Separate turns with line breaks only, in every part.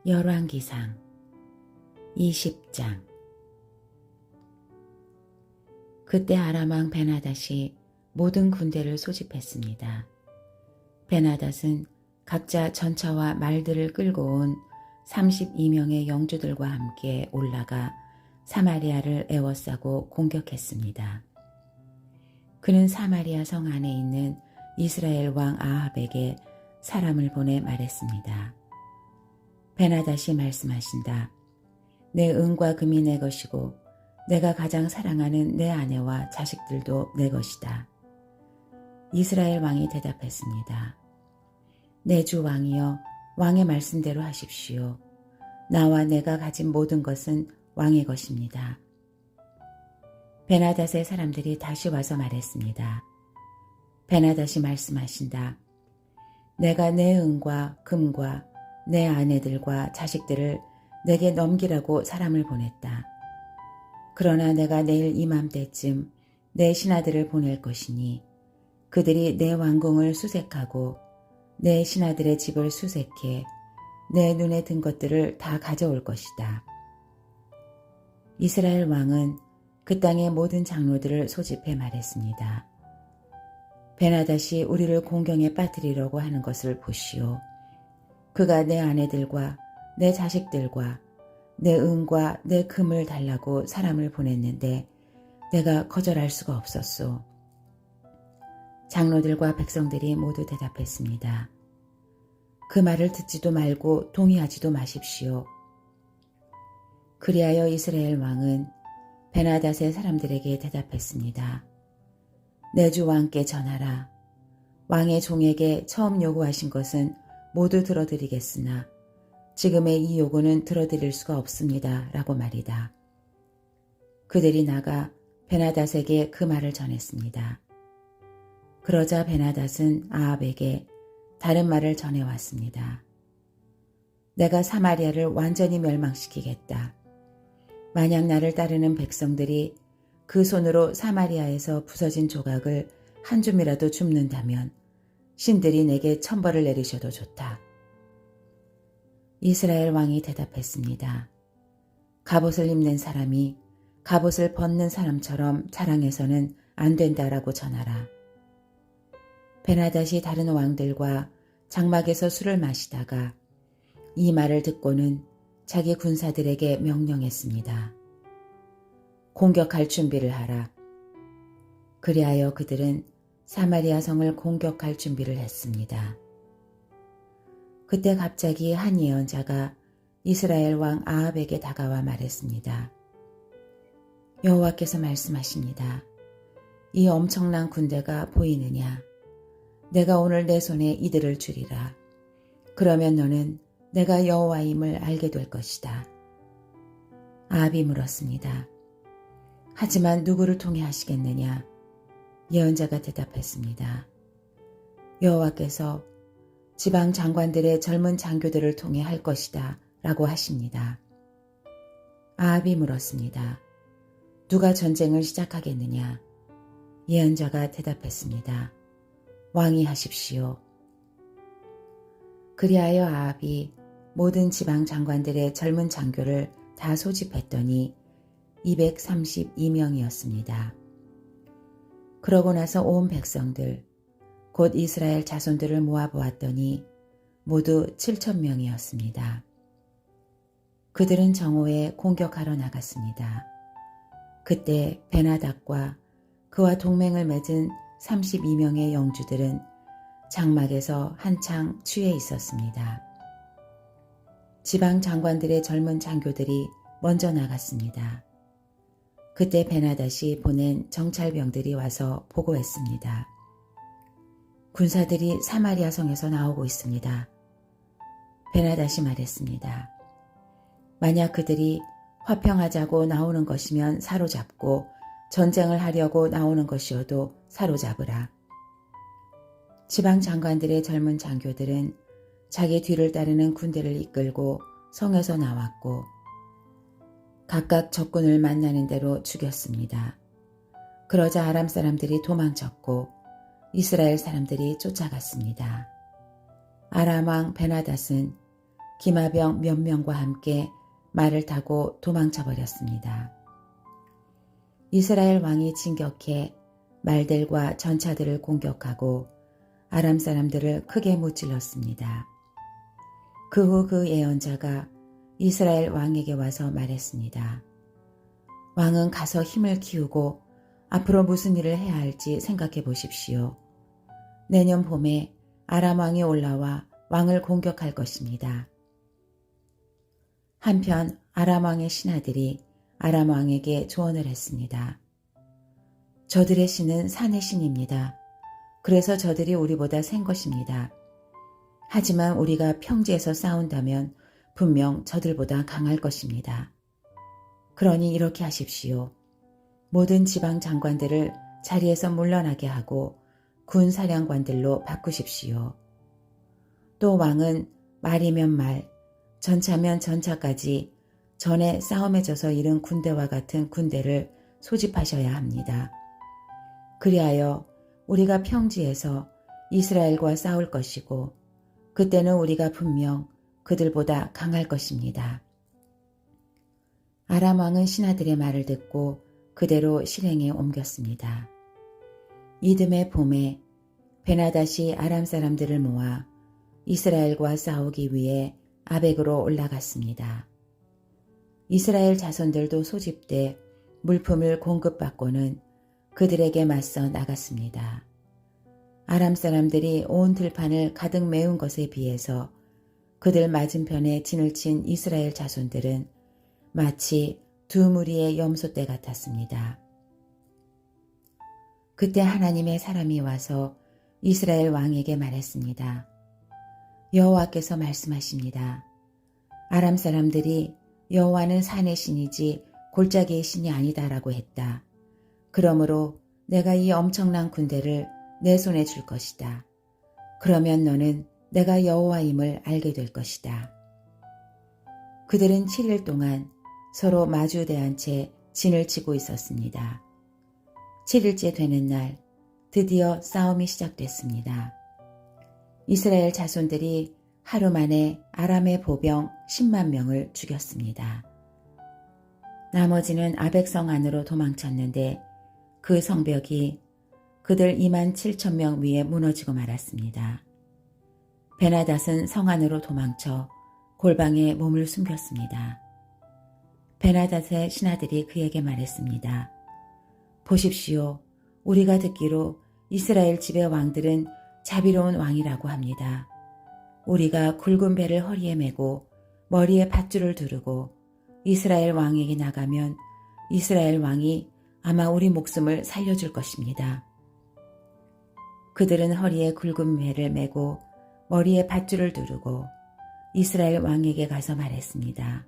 열왕기상 20장. 그때 아람 왕 베나닷이 모든 군대를 소집했습니다. 베나닷은 각자 전차와 말들을 끌고 온 32명의 영주들과 함께 올라가 사마리아를 에워싸고 공격했습니다. 그는 사마리아 성 안에 있는 이스라엘 왕 아합에게 사람을 보내 말했습니다. 베나닷이 말씀하신다. 내 은과 금이 내 것이고 내가 가장 사랑하는 내 아내와 자식들도 내 것이다. 이스라엘 왕이 대답했습니다. 내 주 왕이여, 왕의 말씀대로 하십시오. 나와 내가 가진 모든 것은 왕의 것입니다. 베나닷의 사람들이 다시 와서 말했습니다. 베나닷이 말씀하신다. 내가 내 은과 금과 내 아내들과 자식들을 내게 넘기라고 사람을 보냈다. 그러나 내가 내일 이맘때쯤 내 신하들을 보낼 것이니 그들이 내 왕궁을 수색하고 내 신하들의 집을 수색해 내 눈에 든 것들을 다 가져올 것이다. 이스라엘 왕은 그 땅의 모든 장로들을 소집해 말했습니다. 베나닷이 우리를 공경에 빠뜨리려고 하는 것을 보시오. 그가 내 아내들과 내 자식들과 내 은과 내 금을 달라고 사람을 보냈는데 내가 거절할 수가 없었소. 장로들과 백성들이 모두 대답했습니다. 그 말을 듣지도 말고 동의하지도 마십시오. 그리하여 이스라엘 왕은 베나닷의 사람들에게 대답했습니다. 내 주 왕께 전하라. 왕의 종에게 처음 요구하신 것은 모두 들어드리겠으나 지금의 이 요구는 들어드릴 수가 없습니다. 라고 말이다. 그들이 나가 베나닷에게 그 말을 전했습니다. 그러자 베나닷은 아합에게 다른 말을 전해왔습니다. 내가 사마리아를 완전히 멸망시키겠다. 만약 나를 따르는 백성들이 그 손으로 사마리아에서 부서진 조각을 한 줌이라도 줍는다면 신들이 내게 천벌을 내리셔도 좋다. 이스라엘 왕이 대답했습니다. 갑옷을 입는 사람이 갑옷을 벗는 사람처럼 자랑해서는 안 된다라고 전하라. 베나닷이 다른 왕들과 장막에서 술을 마시다가 이 말을 듣고는 자기 군사들에게 명령했습니다. 공격할 준비를 하라. 그리하여 그들은 사마리아 성을 공격할 준비를 했습니다. 그때 갑자기 한 예언자가 이스라엘 왕 아합에게 다가와 말했습니다. 여호와께서 말씀하십니다. 이 엄청난 군대가 보이느냐? 내가 오늘 내 손에 이들을 주리라. 그러면 너는 내가 여호와임을 알게 될 것이다. 아합이 물었습니다. 하지만 누구를 통해 하시겠느냐? 예언자가 대답했습니다. 여호와께서 지방 장관들의 젊은 장교들을 통해 할 것이다 라고 하십니다. 아합이 물었습니다. 누가 전쟁을 시작하겠느냐? 예언자가 대답했습니다. 왕이 하십시오. 그리하여 아합이 모든 지방 장관들의 젊은 장교를 다 소집했더니 232명이었습니다. 그러고 나서 온 백성들, 곧 이스라엘 자손들을 모아보았더니 모두 7,000명이었습니다. 그들은 정오에 공격하러 나갔습니다. 그때 베나닷과 그와 동맹을 맺은 32명의 영주들은 장막에서 한창 취해 있었습니다. 지방 장관들의 젊은 장교들이 먼저 나갔습니다. 그때 베나닷이 보낸 정찰병들이 와서 보고했습니다. 군사들이 사마리아 성에서 나오고 있습니다. 베나닷이 말했습니다. 만약 그들이 화평하자고 나오는 것이면 사로잡고 전쟁을 하려고 나오는 것이어도 사로잡으라. 지방 장관들의 젊은 장교들은 자기 뒤를 따르는 군대를 이끌고 성에서 나왔고 각각 적군을 만나는 대로 죽였습니다. 그러자 아람 사람들이 도망쳤고 이스라엘 사람들이 쫓아갔습니다. 아람 왕 베나닷은 기마병 몇 명과 함께 말을 타고 도망쳐 버렸습니다. 이스라엘 왕이 진격해 말들과 전차들을 공격하고 아람 사람들을 크게 무찔렀습니다. 그 후 그 예언자가 이스라엘 왕에게 와서 말했습니다. 왕은 가서 힘을 키우고 앞으로 무슨 일을 해야 할지 생각해 보십시오. 내년 봄에 아람 왕이 올라와 왕을 공격할 것입니다. 한편 아람 왕의 신하들이 아람 왕에게 조언을 했습니다. 저들의 신은 산의 신입니다. 그래서 저들이 우리보다 센 것입니다. 하지만 우리가 평지에서 싸운다면 분명 저들보다 강할 것입니다. 그러니 이렇게 하십시오. 모든 지방 장관들을 자리에서 물러나게 하고 군 사령관들로 바꾸십시오. 또 왕은 말이면 말, 전차면 전차까지 전에 싸움에 져서 잃은 군대와 같은 군대를 소집하셔야 합니다. 그리하여 우리가 평지에서 이스라엘과 싸울 것이고 그때는 우리가 분명 그들보다 강할 것입니다. 아람 왕은 신하들의 말을 듣고 그대로 실행에 옮겼습니다. 이듬해 봄에 베나닷이 아람 사람들을 모아 이스라엘과 싸우기 위해 아벡으로 올라갔습니다. 이스라엘 자손들도 소집돼 물품을 공급받고는 그들에게 맞서 나갔습니다. 아람 사람들이 온 들판을 가득 메운 것에 비해서 그들 맞은편에 진을 친 이스라엘 자손들은 마치 두 무리의 염소떼 같았습니다. 그때 하나님의 사람이 와서 이스라엘 왕에게 말했습니다. 여호와께서 말씀하십니다. 아람 사람들이 여호와는 산의 신이지 골짜기의 신이 아니다라고 했다. 그러므로 내가 이 엄청난 군대를 내 손에 줄 것이다. 그러면 너는 내가 여호와임을 알게 될 것이다. 그들은 7일 동안 서로 마주대한 채 진을 치고 있었습니다. 7일째 되는 날 드디어 싸움이 시작됐습니다. 이스라엘 자손들이 하루 만에 아람의 보병 10만 명을 죽였습니다. 나머지는 아벡성 안으로 도망쳤는데 그 성벽이 그들 2만 7천 명 위에 무너지고 말았습니다. 베나닷은 성 안으로 도망쳐 골방에 몸을 숨겼습니다. 베나닷의 신하들이 그에게 말했습니다. 보십시오. 우리가 듣기로 이스라엘 집의 왕들은 자비로운 왕이라고 합니다. 우리가 굵은 배를 허리에 메고 머리에 밧줄을 두르고 이스라엘 왕에게 나가면 이스라엘 왕이 아마 우리 목숨을 살려줄 것입니다. 그들은 허리에 굵은 배를 메고 머리에 밧줄을 두르고 이스라엘 왕에게 가서 말했습니다.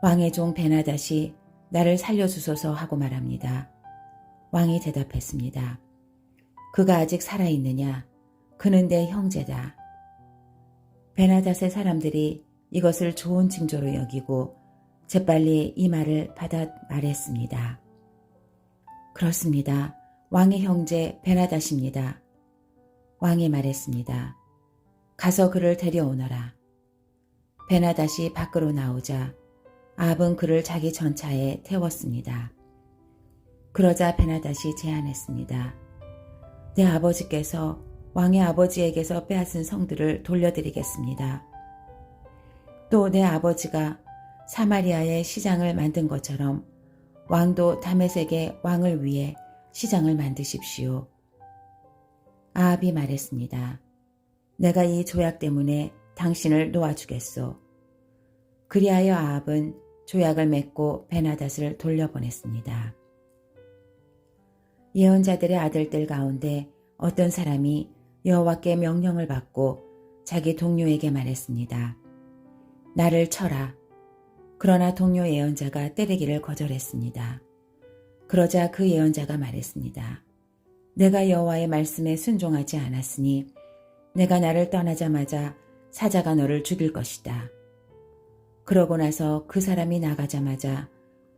왕의 종 베나닷이 나를 살려주소서 하고 말합니다. 왕이 대답했습니다. 그가 아직 살아있느냐? 그는 내 형제다. 베나닷의 사람들이 이것을 좋은 징조로 여기고 재빨리 이 말을 받아 말했습니다. 그렇습니다. 왕의 형제 베나닷입니다. 왕이 말했습니다. 가서 그를 데려오너라. 베나닷이 밖으로 나오자 아합은 그를 자기 전차에 태웠습니다. 그러자 베나닷이 제안했습니다. 내 아버지께서 왕의 아버지에게서 빼앗은 성들을 돌려드리겠습니다. 또 내 아버지가 사마리아에 시장을 만든 것처럼 왕도 다메섹에 왕을 위해 시장을 만드십시오. 아합이 말했습니다. 내가 이 조약 때문에 당신을 놓아주겠소. 그리하여 아합은 조약을 맺고 베나닷을 돌려보냈습니다. 예언자들의 아들들 가운데 어떤 사람이 여호와께 명령을 받고 자기 동료에게 말했습니다. 나를 쳐라. 그러나 동료 예언자가 때리기를 거절했습니다. 그러자 그 예언자가 말했습니다. 내가 여호와의 말씀에 순종하지 않았으니 내가 나를 떠나자마자 사자가 너를 죽일 것이다. 그러고 나서 그 사람이 나가자마자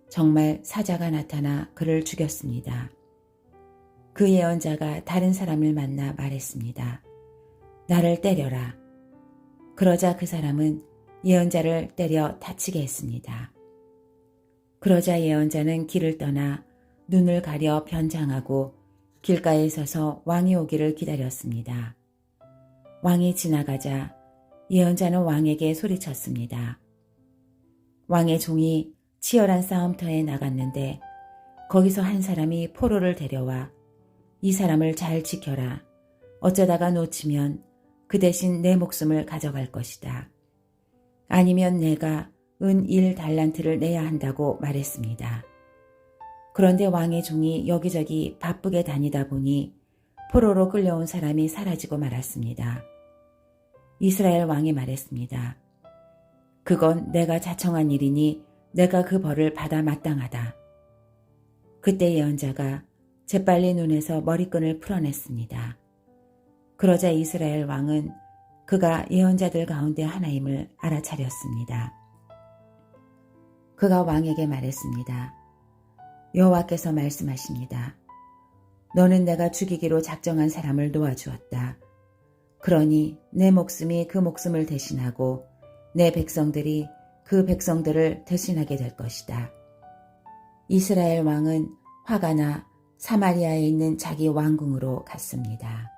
정말 사자가 나타나 그를 죽였습니다. 그 예언자가 다른 사람을 만나 말했습니다. 나를 때려라. 그러자 그 사람은 예언자를 때려 다치게 했습니다. 그러자 예언자는 길을 떠나 눈을 가려 변장하고 길가에 서서 왕이 오기를 기다렸습니다. 왕이 지나가자 예언자는 왕에게 소리쳤습니다. 왕의 종이 치열한 싸움터에 나갔는데 거기서 한 사람이 포로를 데려와 이 사람을 잘 지켜라. 어쩌다가 놓치면 그 대신 내 목숨을 가져갈 것이다. 아니면 내가 은 1달란트를 내야 한다고 말했습니다. 그런데 왕의 종이 여기저기 바쁘게 다니다 보니 포로로 끌려온 사람이 사라지고 말았습니다. 이스라엘 왕이 말했습니다. 그건 내가 자청한 일이니 내가 그 벌을 받아 마땅하다. 그때 예언자가 재빨리 눈에서 머리끈을 풀어냈습니다. 그러자 이스라엘 왕은 그가 예언자들 가운데 하나임을 알아차렸습니다. 그가 왕에게 말했습니다. 여호와께서 말씀하십니다. 너는 내가 죽이기로 작정한 사람을 놓아주었다. 그러니 내 목숨이 그 목숨을 대신하고 내 백성들이 그 백성들을 대신하게 될 것이다. 이스라엘 왕은 화가 나 사마리아에 있는 자기 왕궁으로 갔습니다.